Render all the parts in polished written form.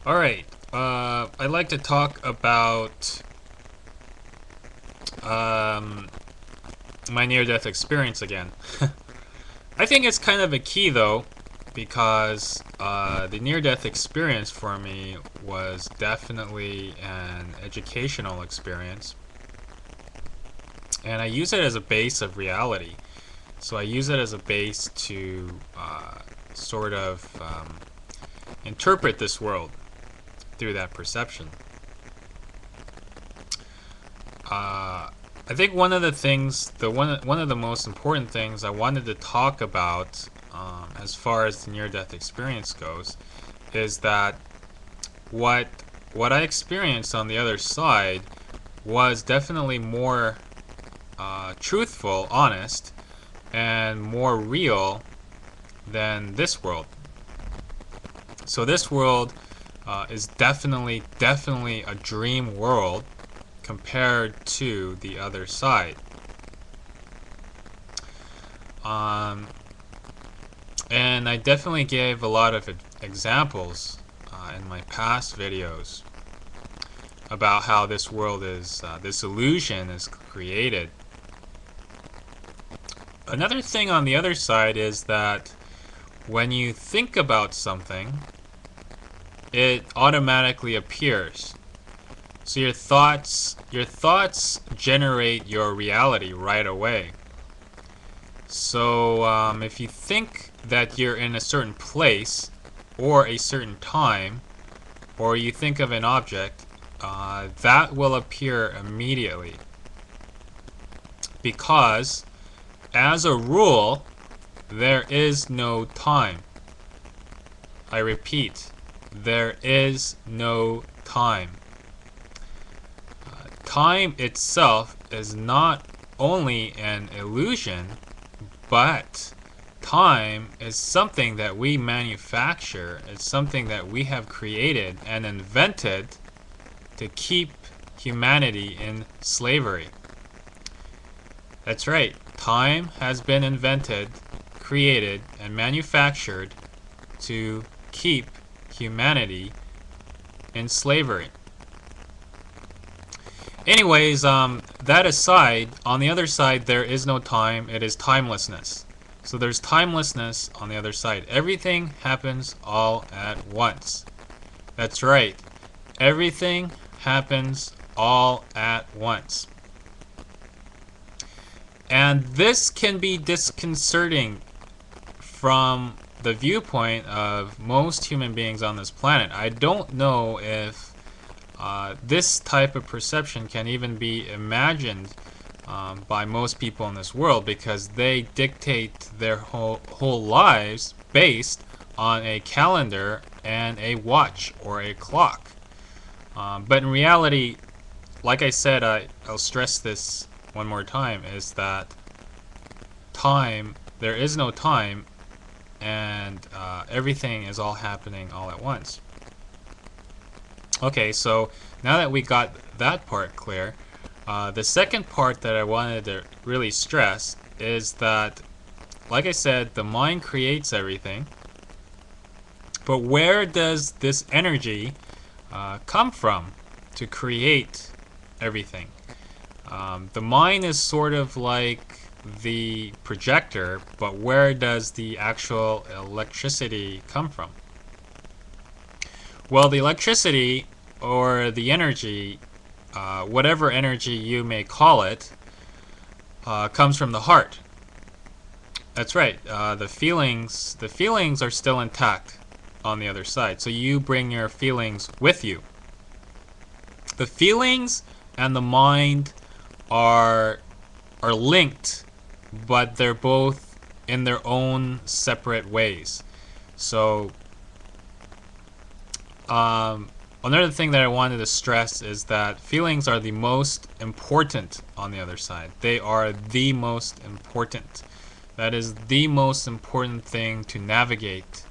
Alright, I'd like to talk about um, my near-death experience again. I think it's kind of a key though, because the near-death experience for me was definitely an educational experience. And I use it as a base of reality. So I use it as a base to sort of interpret this world through that perception. I think one of the things, one of the most important things I wanted to talk about, as far as the near-death experience goes, is that what what I experienced on the other side was definitely more truthful, honest, and more real than this world. So this world is definitely a dream world compared to the other side. And I definitely gave a lot of examples in my past videos about how this world is, this illusion is created. Another thing on the other side is that when you think about something, it automatically appears. So your thoughts generate your reality right away. So if you think that you're in a certain place or a certain time, or you think of an object, that will appear immediately. Because, as a rule, there is no time. I repeat, there is no time. Time itself is not only an illusion, but time is something that we manufacture. It's something that we have created and invented to keep humanity in slavery. That's right. Time has been invented, created, and manufactured to keep humanity in slavery. Anyways, that aside, on the other side, there is no time. It is timelessness. So there's timelessness on the other side. Everything happens all at once. That's right. Everything happens all at once. And this can be disconcerting from the viewpoint of most human beings on this planet. I don't know if this type of perception can even be imagined by most people in this world, because they dictate their whole lives based on a calendar and a watch or a clock. But in reality, like I said, I'll stress this one more time, is that there is no time, and everything is all happening all at once. Okay, so now that we got that part clear, the second part that I wanted to really stress is that, like I said, the mind creates everything, but where does this energy come from to create everything? The mind is sort of like the projector, but where does the actual electricity come from? Well, the electricity, or the energy, whatever energy you may call it, comes from the heart. That's right. The feelings are still intact on the other side. So you bring your feelings with you. The feelings and the mind are linked, but they're both in their own separate ways. So another thing that I wanted to stress is that feelings are the most important on the other side. They are the most important. That is the most important thing to navigate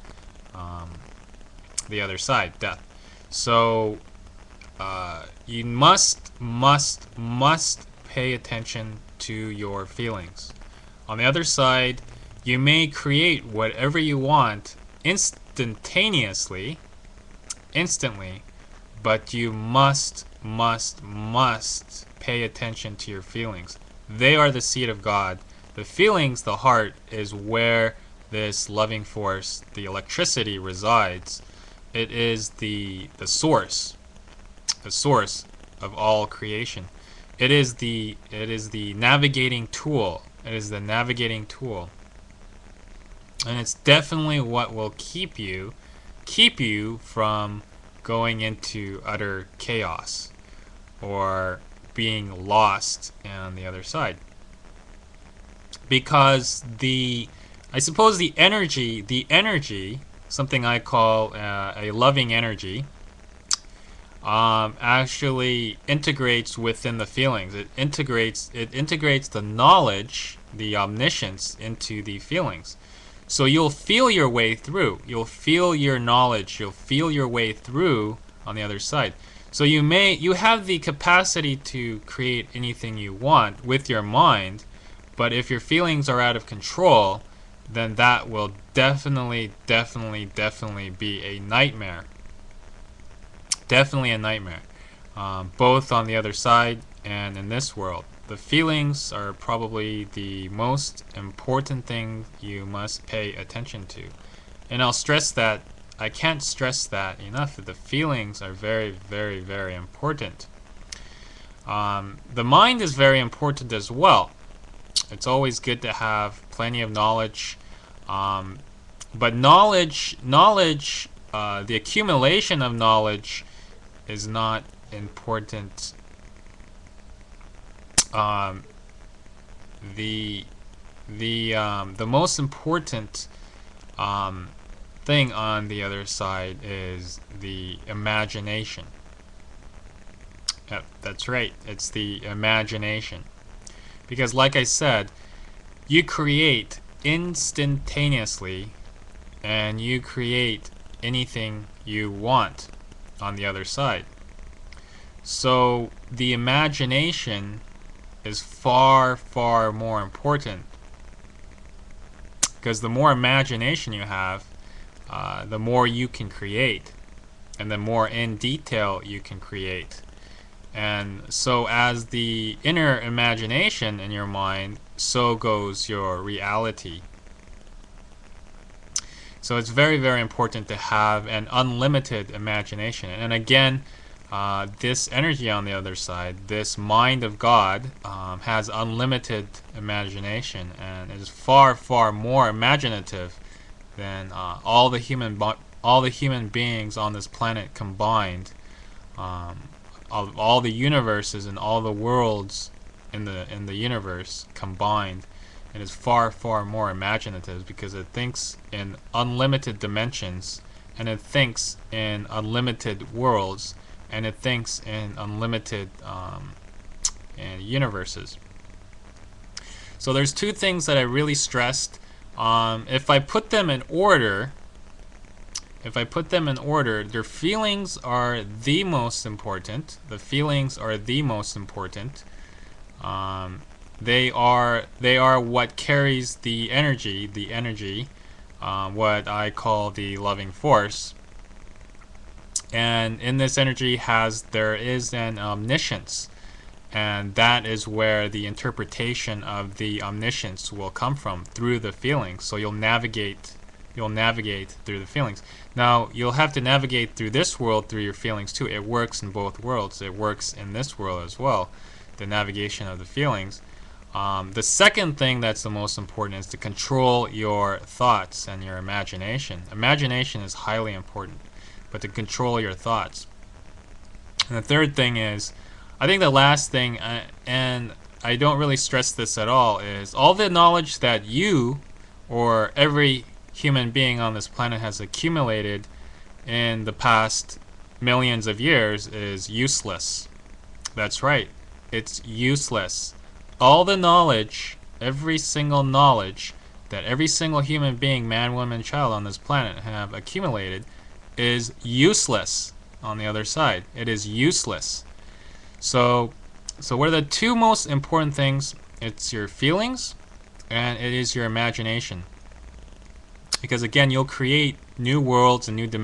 the other side, death. So you must pay attention to your feelings. On the other side, you may create whatever you want instantaneously, instantly, but you must pay attention to your feelings. They are the seed of God. The feelings, the heart, is where this loving force, the electricity, resides. It is the source of all creation. It is the navigating tool. It is the navigating tool. And it's definitely what will keep you from going into utter chaos or being lost on the other side. Because I suppose the energy, something I call a loving energy, actually integrates within the feelings. It integrates the knowledge, the omniscience, into the feelings. So you'll feel your way through. You'll feel your knowledge. You'll feel your way through on the other side. So you have the capacity to create anything you want with your mind, but if your feelings are out of control, then that will definitely be a nightmare. Definitely a nightmare, both on the other side and in this world. The feelings are probably the most important thing you must pay attention to. And I'll stress that, I can't stress that enough, that the feelings are very important. The mind is very important as well. It's always good to have plenty of knowledge, but knowledge, the accumulation of knowledge is not important. The most important thing on the other side is the imagination. Yep, that's right. It's the imagination. Because like I said, you create instantaneously, and you create anything you want on the other side. So the imagination is far more important, because the more imagination you have, the more you can create, and the more in detail you can create. And so as the inner imagination in your mind, so goes your reality. So it's very important to have an unlimited imagination. And again, this energy on the other side, this mind of God, has unlimited imagination, and is far more imaginative than all the human beings on this planet combined. All the universes and all the worlds in the universe combined. It is far more imaginative, because it thinks in unlimited dimensions, and it thinks in unlimited worlds, and it thinks in unlimited universes. So there's two things that I really stressed. If I put them in order, their feelings are the most important. The feelings are the most important. They are what carries the energy, what I call the loving force. And in this energy there is an omniscience, and that is where the interpretation of the omniscience will come from, through the feelings. So you'll navigate through the feelings. Now you'll have to navigate through this world through your feelings too. It works in both worlds. It works in this world as well, the navigation of the feelings. The second thing that's the most important is to control your thoughts and your imagination. Imagination is highly important, but to control your thoughts. And the third thing is, I think the last thing, and I don't really stress this at all, is all the knowledge that you or every human being on this planet has accumulated in the past millions of years is useless. That's right. It's useless. All the knowledge, every single knowledge that every single human being, man, woman, child on this planet have accumulated is useless on the other side. It is useless. So what are the two most important things? It's your feelings, and it is your imagination. Because again, you'll create new worlds and new dimensions